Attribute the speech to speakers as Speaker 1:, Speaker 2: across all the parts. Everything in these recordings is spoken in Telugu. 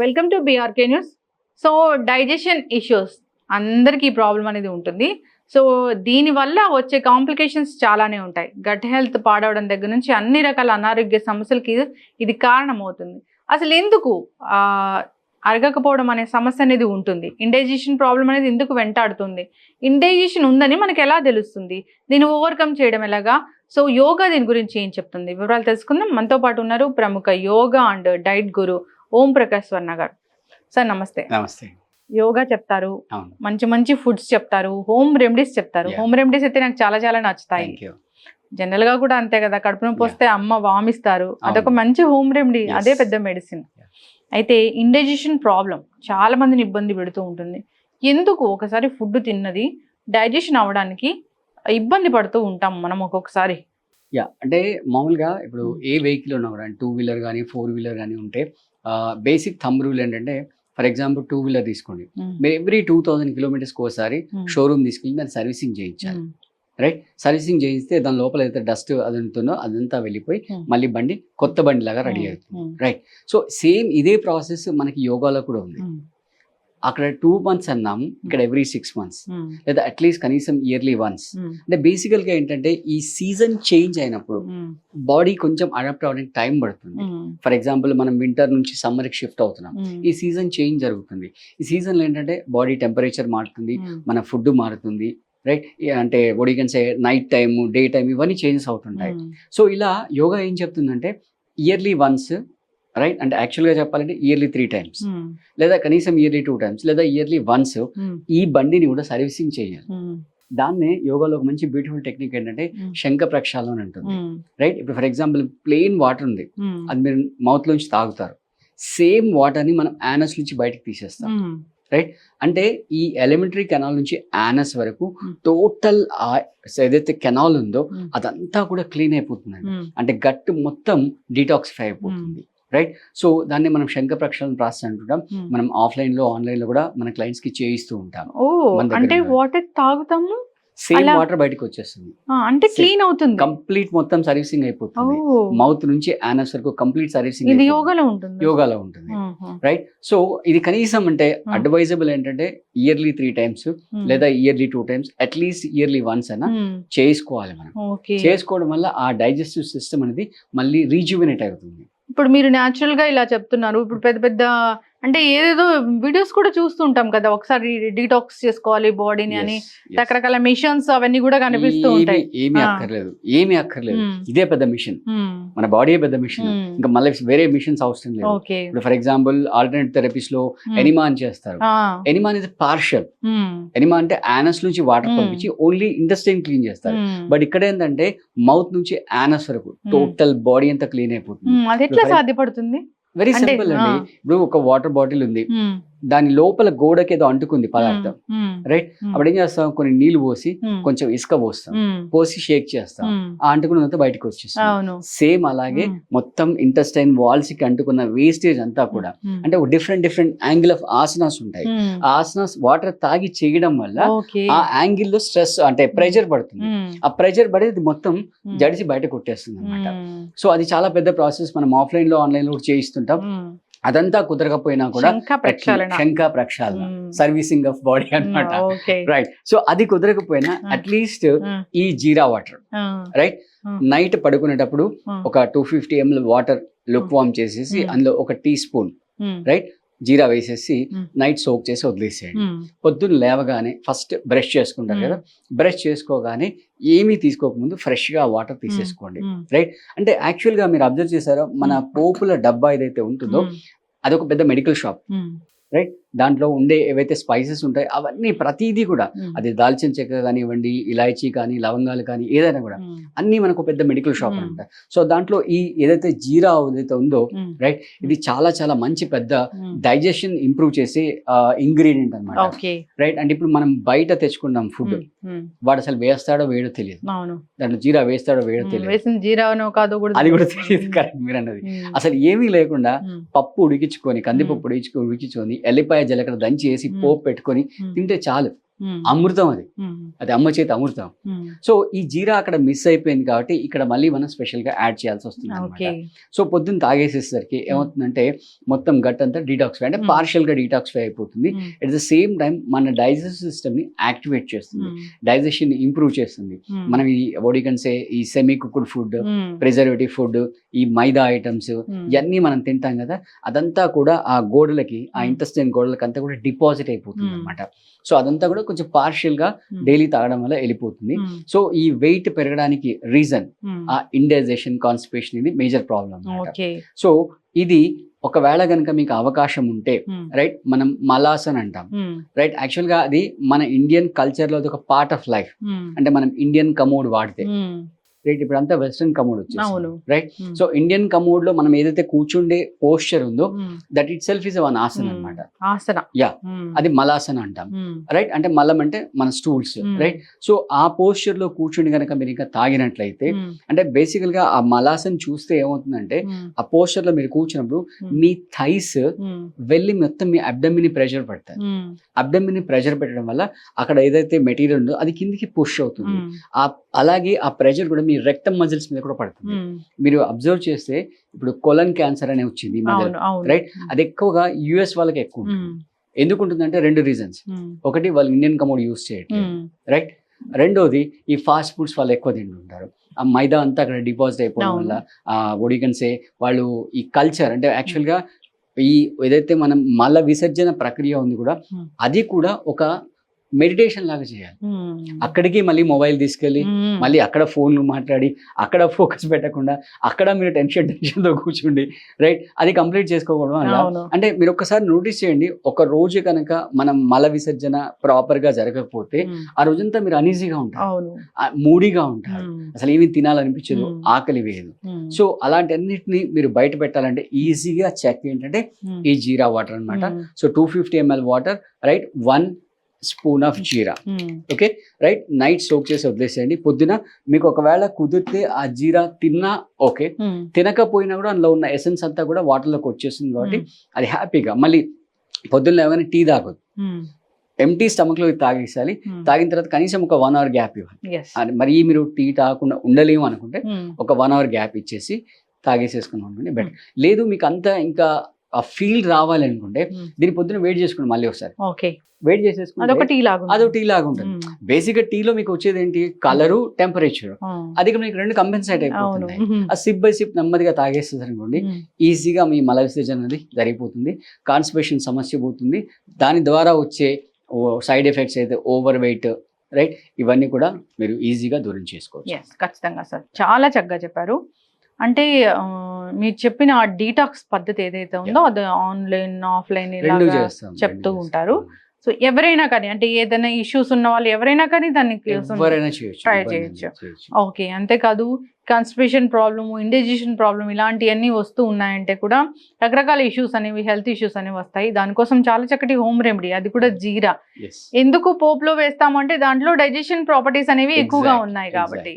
Speaker 1: Welcome to BRK news. So digestion issues అందరికీ ఈ ప్రాబ్లం అనేది ఉంటుంది. సో దీనివల్ల వచ్చే కాంప్లికేషన్స్ చాలానే ఉంటాయి. గట్ హెల్త్ పాడవడం దగ్గర నుంచి అన్ని రకాల అనారోగ్య సమస్యలకి ఇది కారణమవుతుంది. అసలు ఎందుకు అరగకపోవడం అనే సమస్య అనేది ఉంటుంది? ఇండైజెషన్ ప్రాబ్లం అనేది ఎందుకు వెంటాడుతుంది? ఇండైజెషన్ ఉందని మనకు ఎలా తెలుస్తుంది? దీన్ని ఓవర్కమ్ చేయడం ఎలాగా? సో యోగా దీని గురించి ఏం చెప్తుంది? వివరాలు తెలుసుకుందాం. మనతో పాటు ఉన్నారు ప్రముఖ యోగా అండ్ డైట్ గురు ఓం ప్రకాష్ స్వర్ణ గారు. సార్ నమస్తే.
Speaker 2: నమస్తే.
Speaker 1: యోగా చెప్తారు, మంచి మంచి ఫుడ్స్ చెప్తారు, హోమ్ రెమెడీస్ చెప్తారు. హోమ్ రెమెడీస్ అయితే నాకు చాలా చాలా నచ్చుతాయి. జనరల్ గా కూడా అంతే కదా, కడుపు నొప్పి వస్తే అమ్మ వామిస్తారు, అదొక మంచి హోమ్ రెమెడీ, అదే పెద్ద మెడిసిన్. అయితే ఇండైజెషన్ ప్రాబ్లం చాలా మందిని ఇబ్బంది పెడుతూ ఉంటుంది. ఎందుకు ఒకసారి ఫుడ్ తిన్నది డైజెషన్ అవ్వడానికి ఇబ్బంది పడుతూ ఉంటాం మనం ఒక్కొక్కసారి?
Speaker 2: అంటే మామూలుగా ఇప్పుడు ఏ వెహికల్ ఉన్నా కూడా 2 వీలర్ కానీ 4 వీలర్ కానీ ఉంటే బేసిక్ థంబ్ రూల్ ఏంటంటే, ఫర్ ఎగ్జాంపుల్ 2 వీలర్ తీసుకోండి, మీరు ఎవ్రీ 2000 కిలోమీటర్స్కి ఒకసారి షోరూమ్ తీసుకెళ్ళి దాన్ని సర్వీసింగ్ చేయించాలి. రైట్? సర్వీసింగ్ చేయిస్తే దాని లోపల అయితే డస్ట్ అది ఉంటుందో అదంతా వెళ్ళిపోయి మళ్ళీ బండి కొత్త బండి లాగా రెడీ అవుతుంది. రైట్? సో సేమ్ ఇదే ప్రాసెస్ మనకి యోగాలో కూడా ఉంది. అక్కడ 2 months అన్నాము, ఇక్కడ ఎవ్రీ 6 months, లేదా అట్లీస్ట్ కనీసం ఇయర్లీ వన్స్. అంటే బేసికల్గా ఏంటంటే ఈ సీజన్ చేంజ్ అయినప్పుడు బాడీ కొంచెం అడాప్ట్ అవ్వడానికి టైం పడుతుంది. ఫర్ ఎగ్జాంపుల్ మనం వింటర్ నుంచి సమ్మర్కి షిఫ్ట్ అవుతున్నాం, ఈ సీజన్ చేంజ్ జరుగుతుంది. ఈ సీజన్లో ఏంటంటే బాడీ టెంపరేచర్ మారుతుంది, మన ఫుడ్ మారుతుంది. రైట్? అంటే body can say night time, day time, ఇవన్నీ చేంజెస్ అవుతుంటాయి. సో ఇలా యోగా ఏం చెప్తుందంటే ఇయర్లీ వన్స్, రైట్? అంటే యాక్చువల్గా చెప్పాలంటే ఇయర్లీ 3 times, లేదా కనీసం ఇయర్లీ 2 times, లేదా ఇయర్లీ వన్స్ ఈ బండిని కూడా సర్వీసింగ్ చేయాలి. దాన్నే యోగాలో ఒక మంచి బ్యూటిఫుల్ టెక్నిక్ ఏంటంటే శంఖ ప్రక్షాళన అని ఉంటుంది. రైట్? ఇప్పుడు ఫర్ ఎగ్జాంపుల్ ప్లెయిన్ వాటర్ ఉంది, అది మీరు మౌత్ లోంచి తాగుతారు, సేమ్ వాటర్ని మనం యానస్ నుంచి బయటకు తీసేస్తాం. రైట్? అంటే ఈ ఎలిమెంటరీ కెనాల్ నుంచి యానస్ వరకు టోటల్ ఏదైతే కెనాల్ ఉందో అదంతా కూడా క్లీన్ అయిపోతుంది. అంటే గట్ మొత్తం డీటాక్సిఫై అయిపోతుంది. రైట్? సో దాన్ని మనం శంఖ ప్రక్షాళన ప్రాసెస్ అంటుంటాం. మనం ఆఫ్లైన్ లో ఆన్లైన్ లో కూడా మన క్లయింట్స్ కి చేయిస్తూ ఉంటాం.
Speaker 1: అంటే వాటర్ తాగుతాము,
Speaker 2: సేమ్ వాటర్ బయటకు వచ్చేస్తుంది,
Speaker 1: అంటే క్లీన్ అవుతుంది,
Speaker 2: కంప్లీట్ మొత్తం సర్వీసింగ్ అయిపోతుంది. మౌత్ నుంచి యానస్ వరకు కంప్లీట్ సర్వీసింగ్
Speaker 1: యోగాలో ఉంటుంది.
Speaker 2: రైట్? సో ఇది కనీసం అంటే అడ్వైజబుల్ ఏంటంటే ఇయర్లీ 3 times, లేదా yearly 2 times, at least yearly once అయినా చేసుకోవాలి. మనం చేసుకోవడం వల్ల ఆ డైజెస్టివ్ సిస్టమ్ అనేది మళ్ళీ రీజువినేట్ అవుతుంది.
Speaker 1: ఇప్పుడు మీరు న్యాచురల్ గా ఇలా చెప్తున్నారు, ఇప్పుడు పెద్ద పెద్ద అంటే ఏదేదో వీడియోస్ కూడా చూస్తుంటాం కదా, ఒకసారి డీటాక్స్ చేసుకోవాలి బాడీని అని, రకరకాల మిషన్స్ అవన్నీ కూడా కనిపిస్తూ ఉంటాయి.
Speaker 2: ఏమీ అక్కర్లేదు, ఇదే పెద్ద మిషన్, మన బాడీ పెద్ద మిషన్, ఇంకా మళ్ళీ వేరే మిషన్స్ అవసరం లేదు. ఇప్పుడు ఫర్ ఎగ్జాంపుల్ ఆల్టర్నేట్ థెరపీస్ లో ఎనిమా అని చేస్తారు. ఎనిమా అనేది పార్షియల్. ఎనిమా అంటే యానస్ నుంచి వాటర్ పంపించి ఓన్లీ ఇంటెస్టైన్ క్లీన్ చేస్తారు. బట్ ఇక్కడ ఏంటంటే మౌత్ నుంచి యానస్ వరకు టోటల్ బాడీ అంతా క్లీన్ అయిపోతుంది.
Speaker 1: అది ఎట్లా సాధ్యపడుతుంది?
Speaker 2: వెరీ సింపుల్ అండి. ఇప్పుడు ఒక వాటర్ బాటిల్ ఉంది, దాని లోపల గోడకి ఏదో అంటుకుంది పదార్థం. రైట్? అప్పుడు ఏం చేస్తాం, కొన్ని నీళ్లు పోసి కొంచెం ఇసుక పోస్తాం, పోసి షేక్ చేస్తాం, ఆ అంటుకున్నంత బయటకు వచ్చేస్తాం. సేమ్ అలాగే మొత్తం ఇంటెస్టైన్ వాల్స్ కి అంటుకున్న వేస్టేజ్ అంతా కూడా, అంటే ఒక డిఫరెంట్ యాంగిల్ ఆఫ్ ఆసనాస్ ఉంటాయి. ఆ ఆసనాస్ వాటర్ తాగి చేయడం వల్ల ఆ యాంగిల్ లో స్ట్రెస్ అంటే ప్రెషర్ పడుతుంది. ఆ ప్రెషర్ పడేది మొత్తం జడిసి బయట కొట్టేస్తుంది అనమాట. సో అది చాలా పెద్ద ప్రాసెస్. మనం ఆఫ్లైన్ లో ఆన్లైన్ లో కూడా చేయిస్తుంటాం. అదంతా కుదరకపోయినా కూడా శంఖ ప్రక్షాళన, సర్వీసింగ్ ఆఫ్ బాడీ అన్నమాట. రైట్? సో అది కుదరకపోయినా అట్లీస్ట్ ఈ జీరా వాటర్, రైట్, నైట్ పడుకునేటప్పుడు ఒక 250 ml వాటర్ లుక్ వార్మ్ చేసేసి అందులో ఒక టీ స్పూన్ రైట్ జీరా వేసేసి నైట్ సోక్ చేసి వదిలేసేయండి. పొద్దున్న లేవగానే ఫస్ట్ బ్రష్ చేసుకుంటారు కదా, బ్రష్ చేసుకోగానే ఏమీ తీసుకోకముందు ఫ్రెష్ గా వాటర్ తీసేసుకోండి. రైట్? అంటే యాక్చువల్ గా మీరు అబ్జర్వ్ చేశారో, మన పోపుల డబ్బా ఏదైతే ఉంటుందో అదొక పెద్ద మెడికల్ షాప్. రైట్? దాంట్లో ఉండే ఏవైతే స్పైసెస్ ఉంటాయి అవన్నీ ప్రతిదీ కూడా, అది దాల్చిన చెక్క కానివ్వండి, ఇలాచీ కానీ, లవంగాలు కానీ, ఏదైనా కూడా అన్ని మనకు పెద్ద మెడికల్ షాప్ అనమాట. సో దాంట్లో ఈ ఏదైతే జీరా ఏదైతే ఉందో, రైట్, ఇది చాలా చాలా మంచి పెద్ద డైజెషన్ ఇంప్రూవ్ చేసే ఇంగ్రీడియంట్ అనమాట. రైట్? అంటే ఇప్పుడు మనం బయట తెచ్చుకున్నాం ఫుడ్, వాడు అసలు వేస్తాడో వేయడో తెలియదు, దాంట్లో జీరా వేస్తాడో వేయడో తెలియదు, అది కూడా తెలియదు. కరెక్ట్ మీరు అన్నది. అసలు ఏమీ లేకుండా పప్పు ఉడికించుకొని, కందిపప్పు ఉడికించుకొని, ఎల్లిపాయ జీలకర్ర దంచి వేసి పోపు పెట్టుకొని తింటే చాలు. అమృతం అది, అది అమ్మ చేతి అమృతం. సో ఈ జీరా అక్కడ మిస్ అయిపోయింది కాబట్టి ఇక్కడ మళ్ళీ మనం స్పెషల్ గా యాడ్ చేయాల్సి వస్తుంది
Speaker 1: ఓకే.
Speaker 2: అన్నమాట. సో పొద్దున్న తాగేసేసరికి ఏమవుతుందంటే మొత్తం గట్ అంతా డీటాక్సిఫై అంటే పార్షియల్ గా డీటాక్సిఫై అయిపోతుంది. అట్ ద సేమ్ టైం మన డైజెస్టివ్ సిస్టమ్ ని యాక్టివేట్ చేస్తుంది, డైజెషన్ ని ఇంప్రూవ్ చేస్తుంది. మనం ఈ వడికన్సే ఈ semi cooked food, preservative food, ఈ మైదా ఐటమ్స్ ఇవన్నీ మనం తింటాం కదా, అదంతా కూడా ఆ గోడలకి, ఆ ఇంటెస్టైన్ గోడలకి అంతా కూడా డిపాజిట్ అయిపోతుంది అనమాట. సో అదంతా కూడా కొంచెం పార్షియల్ గా డైలీ తాగడం వల్ల వెళ్ళిపోతుంది. సో ఈ వెయిట్ పెరగడానికి రీజన్ ఆ ఇండైజెషన్, కాన్స్టిపేషన్ ఇది మేజర్ ప్రాబ్లం అన్నమాట. సో ఇది ఒకవేళ కనుక మీకు అవకాశం ఉంటే రైట్, మనం మలాసన్ అంటాం రైట్. యాక్చువల్ గా అది మన ఇండియన్ కల్చర్ లో ఒక పార్ట్ ఆఫ్ లైఫ్. అంటే మనం ఇండియన్ కమోడ్ వాడితే రైట్, ఇప్పుడు అంతా వెస్ట్రన్ కమోడ్ వచ్చేసి రైట్. సో ఇండియన్ కమోడ్ లో మనం ఏదైతే కూర్చుండే పోస్చర్ ఉందో that it self is one asana అనమాట. యా, అది మలాసన అంటాం రైట్. అంటే మలం అంటే మన స్టూల్స్ రైట్. సో ఆ పోస్చర్ లో కూర్చుని కనుక మీరు ఇంకా తాగినట్లయితే, అంటే బేసికల్ గా ఆ మలాసన చూస్తే ఏమవుతుందంటే ఆ పోస్చర్ లో మీరు కూర్చున్నప్పుడు మీ థైస్ వెళ్ళి మొత్తం మీ అబ్డమిన్ ప్రెషర్ పడతాయి. అబ్డమిన్ ప్రెషర్ పెట్టడం వల్ల అక్కడ ఏదైతే మెటీరియల్ ఉందో అది కిందికి పుష్ అవుతుంది. అలాగే ఆ ప్రెషర్ కూడా మీ రెక్టమ్ మజిల్స్ మీద కూడా పడుతుంది. మీరు అబ్జర్వ్ చేస్తే ఇప్పుడు కొలన్ క్యాన్సర్ అనే వచ్చింది రైట్, అది ఎక్కువగా యుఎస్ వాళ్ళకి ఎక్కువ ఉంటుంది. ఎందుకు ఉంటుందంటే 2 రీజన్స్. ఒకటి, వాళ్ళు ఇండియన్ కమోడ్ యూస్ చేయట్లేదు రైట్. రెండోది, ఈ ఫాస్ట్ ఫుడ్స్ వాళ్ళు ఎక్కువ తింటుంటారు. ఆ మైదా అంతా అక్కడ డిపాజిట్ అయిపోవడం వల్ల ఒడికన్సే వాళ్ళు ఈ కల్చర్ అంటే యాక్చువల్ గా ఈ ఏదైతే మనం మల విసర్జన ప్రక్రియ ఉంది కూడా అది కూడా ఒక మెడిటేషన్ లాగా చేయాలి. అక్కడికి మళ్ళీ మొబైల్ తీసుకెళ్ళి మళ్ళీ అక్కడ ఫోన్లు మాట్లాడి అక్కడ ఫోకస్ పెట్టకుండా అక్కడ మీరు టెన్షన్ తో కూర్చుండి రైట్, అది కంప్లీట్ చేసుకోవడం వల్ల అంటే మీరు ఒక్కసారి నోటీస్ చేయండి, ఒక రోజు కనుక మనం మల విసర్జన ప్రాపర్ గా జరగకపోతే ఆ రోజంతా మీరు అనీజీగా ఉంటారు, మూడీగా ఉంటారు, అసలు ఏమి తినాలనిపించదు, ఆకలి వేయదు. సో అలాంటి అన్నిటిని మీరు బయట పెట్టాలంటే ఈజీగా చెక్ ఏంటంటే ఈ జీరా వాటర్ అన్నమాట. So 250 ml water right, 1 spoon of jeera okay right. Night soak చేసి వదిలేసేయండి. పొద్దున మీకు ఒకవేళ కుదిరితే ఆ జీరా తిన్నా ఓకే, తినకపోయినా కూడా అందులో ఉన్న ఎసెన్స్ అంతా కూడా వాటర్లోకి వచ్చేస్తుంది కాబట్టి అది హ్యాపీగా మళ్ళీ పొద్దున్న ఏమైనా టీ తాగదు, ఎంటీ స్టమక్ లో తాగేసాలి. తాగిన తర్వాత కనీసం ఒక 1 hour గ్యాప్ ఇవ్వాలి. మరి మీరు టీ తాగకుండా ఉండలేము అనుకుంటే ఒక 1 hour గ్యాప్ ఇచ్చేసి తాగేసేసుకుని ఉండండి బెటర్. లేదు మీకు అంతా ఇంకా ఆ ఫీల్ రావాలి అనుకుంటే దీని పొద్దున వెయిట్ చేసుకోండి మళ్ళీ ఒకసారి. వెయిట్ చేసేసుకుంటే అదొక టీ లాగా ఉంటుంది. బేసిక్ గా టీలో మీకు వచ్చేది ఏంటి, కలరు, టెంపరేచర్, అది మీకు 2 కంపెన్సేట్ అయిపోతుంది. ఆ సిప్ బై సిప్ నెమ్మదిగా తాగేస్తారు అనుకోండి, ఈజీగా మీ మల విసర్జన అనేది జరిగిపోతుంది, కాన్స్టిపేషన్ సమస్య పోతుంది. దాని ద్వారా వచ్చే సైడ్ ఎఫెక్ట్స్ అయితే ఓవర్ వెయిట్ రైట్, ఇవన్నీ కూడా మీరు ఈజీగా దూరం చేసుకోవచ్చు.
Speaker 1: ఖచ్చితంగా సార్, చాలా చక్కగా చెప్పారు. అంటే మీరు చెప్పిన ఆ డీటాక్స్ పద్ధతి ఏదైతే ఉందో అది ఆన్లైన్, ఆఫ్లైన్ ఇలా చెప్తూ ఉంటారు. సో ఎవరైనా కానీ, అంటే ఏదైనా ఇష్యూస్ ఉన్న వాళ్ళు ఎవరైనా కానీ దాన్ని ట్రై చేయొచ్చు. ఓకే, అంతేకాదు కాన్స్టిపేషన్ ప్రాబ్లమ్, ఇండైజెషన్ ప్రాబ్లమ్ ఇలాంటివన్నీ వస్తూ ఉన్నాయంటే కూడా రకరకాల ఇష్యూస్ అనేవి, హెల్త్ ఇష్యూస్ అనేవి వస్తాయి. దానికోసం చాలా చక్కటి హోమ్ రెమెడీ, అది కూడా జీరా. ఎందుకు పోపులో వేస్తామంటే దాంట్లో డైజెషన్ ప్రాపర్టీస్ అనేవి ఎక్కువగా ఉన్నాయి కాబట్టి.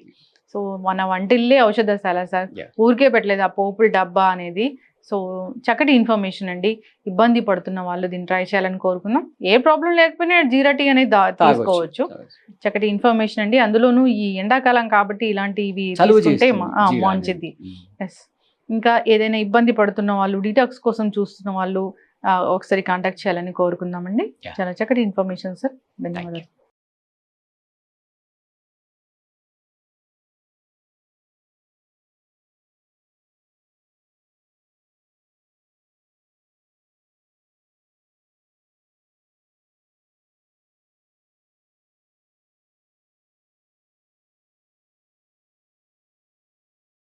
Speaker 1: సో మన వంటిల్లే ఔషధశాల సార్, ఊరికే పెట్టలేదు ఆ పోపుల డబ్బా అనేది. సో చక్కటి ఇన్ఫర్మేషన్ అండి. ఇబ్బంది పడుతున్న వాళ్ళు దీన్ని ట్రై చేయాలని కోరుకుందాం. ఏ ప్రాబ్లం లేకపోయినా జీరా టీ అనేది తీసుకోవచ్చు. చక్కటి ఇన్ఫర్మేషన్ అండి. అందులోనూ ఈ ఎండాకాలం కాబట్టి ఇలాంటివి తీసుకుంటే మంచిది. ఎస్, ఇంకా ఏదైనా ఇబ్బంది పడుతున్న వాళ్ళు, డీటాక్స్ కోసం చూస్తున్న వాళ్ళు ఒకసారి కాంటాక్ట్ చేయాలని కోరుకుందామండి. చాలా చక్కటి ఇన్ఫర్మేషన్ సార్, ధన్యవాదాలు.